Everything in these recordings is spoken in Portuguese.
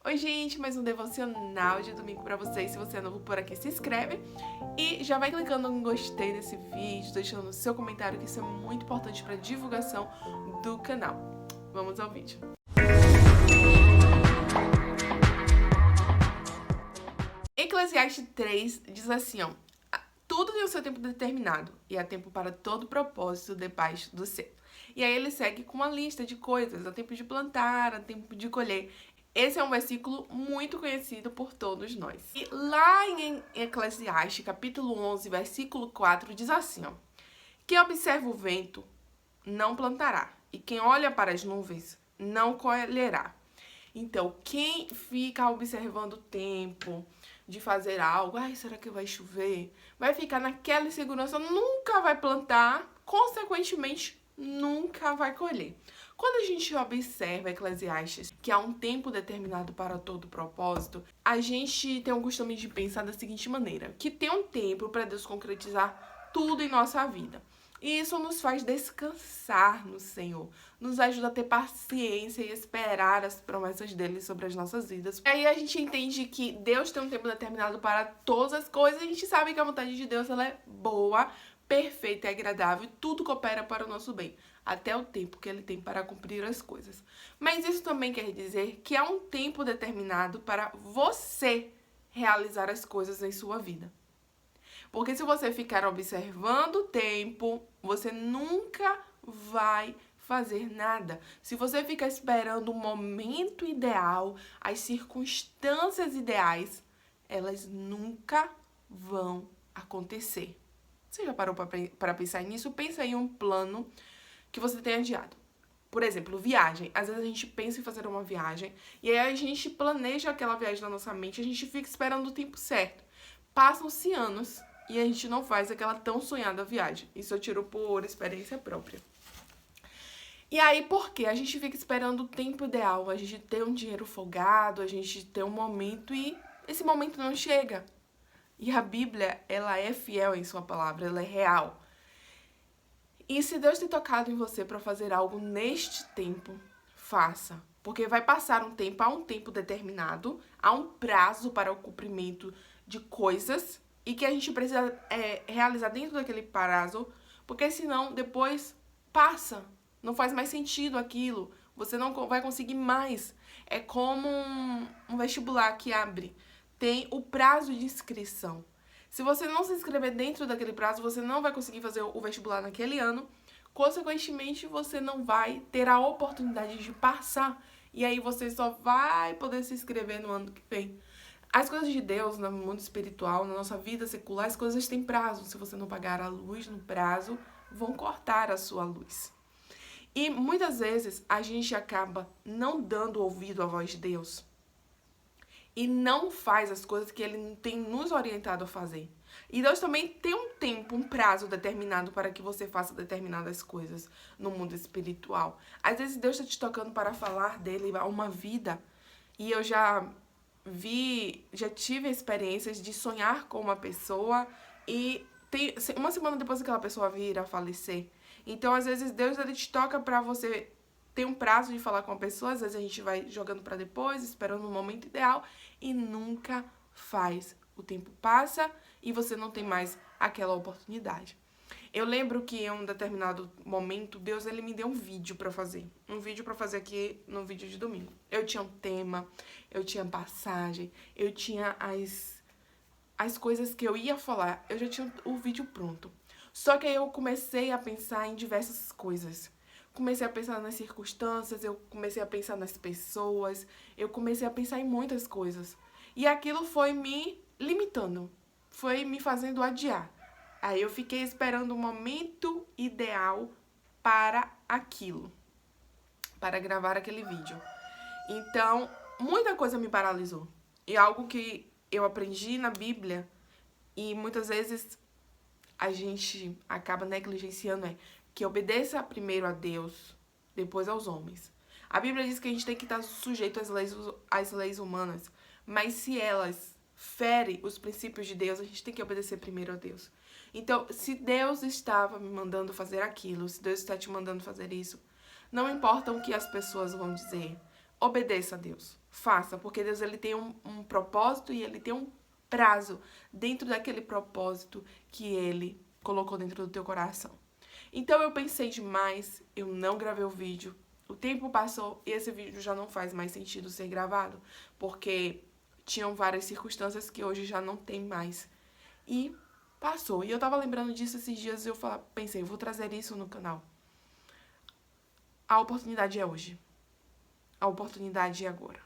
Oi, gente, mais um devocional de domingo pra vocês. Se você é novo por aqui, se inscreve e já vai clicando em gostei nesse vídeo, deixando o seu comentário, que isso é muito importante pra divulgação do canal. Vamos ao vídeo. Eclesiastes 3 diz assim, ó: tudo tem o seu tempo determinado, e há tempo para todo propósito debaixo do céu. E aí ele segue com uma lista de coisas: há tempo de plantar, há tempo de colher. Esse é um versículo muito conhecido por todos nós. E lá em Eclesiastes, capítulo 11, versículo 4, diz assim, ó: quem observa o vento não plantará, e quem olha para as nuvens não colherá. Então, quem fica observando o tempo de fazer algo, ai, será que vai chover? Vai ficar naquela insegurança, nunca vai plantar, consequentemente, nunca vai colher. Quando a gente observa Eclesiastes, que há um tempo determinado para todo propósito, a gente tem o costume de pensar da seguinte maneira: que tem um tempo para Deus concretizar tudo em nossa vida. E isso nos faz descansar no Senhor, nos ajuda a ter paciência e esperar as promessas dele sobre as nossas vidas. E aí a gente entende que Deus tem um tempo determinado para todas as coisas, e a gente sabe que a vontade de Deus ela é boa, perfeita e agradável, e tudo coopera para o nosso bem, até o tempo que ele tem para cumprir as coisas. Mas isso também quer dizer que há um tempo determinado para você realizar as coisas em sua vida. Porque se você ficar observando o tempo, você nunca vai fazer nada. Se você ficar esperando o momento ideal, as circunstâncias ideais, elas nunca vão acontecer. Você já parou para pensar nisso? Pensa em um plano que você tenha adiado. Por exemplo, viagem. Às vezes a gente pensa em fazer uma viagem e aí a gente planeja aquela viagem na nossa mente, a gente fica esperando o tempo certo. Passam-se anos e a gente não faz aquela tão sonhada viagem. Isso eu tiro por experiência própria. E aí, por quê? A gente fica esperando o tempo ideal, a gente tem um dinheiro folgado, a gente tem um momento e esse momento não chega. E a Bíblia, ela é fiel em sua palavra, ela é real. E se Deus tem tocado em você para fazer algo neste tempo, faça. Porque vai passar um tempo, há um tempo determinado, há um prazo para o cumprimento de coisas e que a gente precisa realizar dentro daquele prazo, porque senão depois passa, não faz mais sentido aquilo, você não vai conseguir mais. É como um vestibular que abre, tem o prazo de inscrição. Se você não se inscrever dentro daquele prazo, você não vai conseguir fazer o vestibular naquele ano, consequentemente você não vai ter a oportunidade de passar, e aí você só vai poder se inscrever no ano que vem. As coisas de Deus, no mundo espiritual, na nossa vida secular, as coisas têm prazo. Se você não pagar a luz no prazo, vão cortar a sua luz. E muitas vezes a gente acaba não dando ouvido à voz de Deus e não faz as coisas que Ele tem nos orientado a fazer. E Deus também tem um tempo, um prazo determinado para que você faça determinadas coisas no mundo espiritual. Às vezes Deus está te tocando para falar dele a uma vida, e eu já tive experiências de sonhar com uma pessoa e uma semana depois aquela pessoa vir a falecer. Então, às vezes, Deus ele te toca pra você ter um prazo de falar com a pessoa, às vezes a gente vai jogando pra depois, esperando o momento ideal e nunca faz. O tempo passa e você não tem mais aquela oportunidade. Eu lembro que em um determinado momento, Deus ele me deu um vídeo pra fazer. Um vídeo pra fazer aqui no vídeo de domingo. Eu tinha um tema, eu tinha passagem, eu tinha as coisas que eu ia falar. Eu já tinha o vídeo pronto. Só que aí eu comecei a pensar em diversas coisas. Comecei a pensar nas circunstâncias, eu comecei a pensar nas pessoas, eu comecei a pensar em muitas coisas. E aquilo foi me limitando, foi me fazendo adiar. Aí eu fiquei esperando o momento ideal para aquilo, para gravar aquele vídeo. Então, muita coisa me paralisou. E algo que eu aprendi na Bíblia, e muitas vezes a gente acaba negligenciando, é que obedeça primeiro a Deus, depois aos homens. A Bíblia diz que a gente tem que estar sujeito às leis humanas, mas se elas ferem os princípios de Deus, a gente tem que obedecer primeiro a Deus. Então, se Deus estava me mandando fazer aquilo, se Deus está te mandando fazer isso, não importa o que as pessoas vão dizer, obedeça a Deus. Faça, porque Deus ele tem um propósito e ele tem um prazo dentro daquele propósito que ele colocou dentro do teu coração. Então eu pensei demais, eu não gravei o vídeo. O tempo passou e esse vídeo já não faz mais sentido ser gravado, porque tinham várias circunstâncias que hoje já não tem mais. E passou. E eu tava lembrando disso esses dias e eu pensei, vou trazer isso no canal. A oportunidade é hoje. A oportunidade é agora.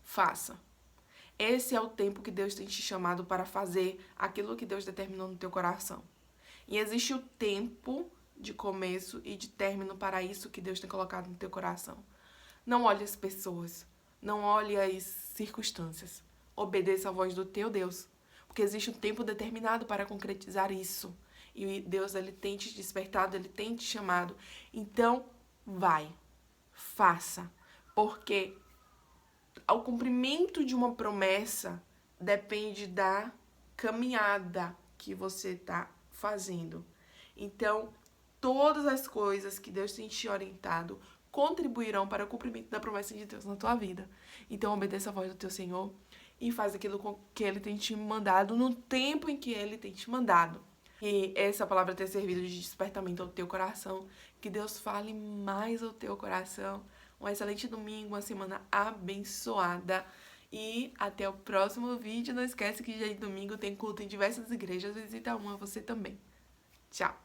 Faça. Esse é o tempo que Deus tem te chamado para fazer aquilo que Deus determinou no teu coração. E existe o tempo de começo e de término para isso que Deus tem colocado no teu coração. Não olhe as pessoas, não olhe as circunstâncias. Obedeça a voz do teu Deus, porque existe um tempo determinado para concretizar isso. E Deus, ele tem te despertado, ele tem te chamado. Então, vai, faça, porque o cumprimento de uma promessa depende da caminhada que você está fazendo. Então, todas as coisas que Deus tem te orientado contribuirão para o cumprimento da promessa de Deus na tua vida. Então, obedeça a voz do teu Senhor e faz aquilo que Ele tem te mandado no tempo em que Ele tem te mandado. E essa palavra ter servido de despertamento ao teu coração, que Deus fale mais ao teu coração. Um excelente domingo, uma semana abençoada. E até o próximo vídeo. Não esquece que dia de domingo tem culto em diversas igrejas. Visita uma você também. Tchau!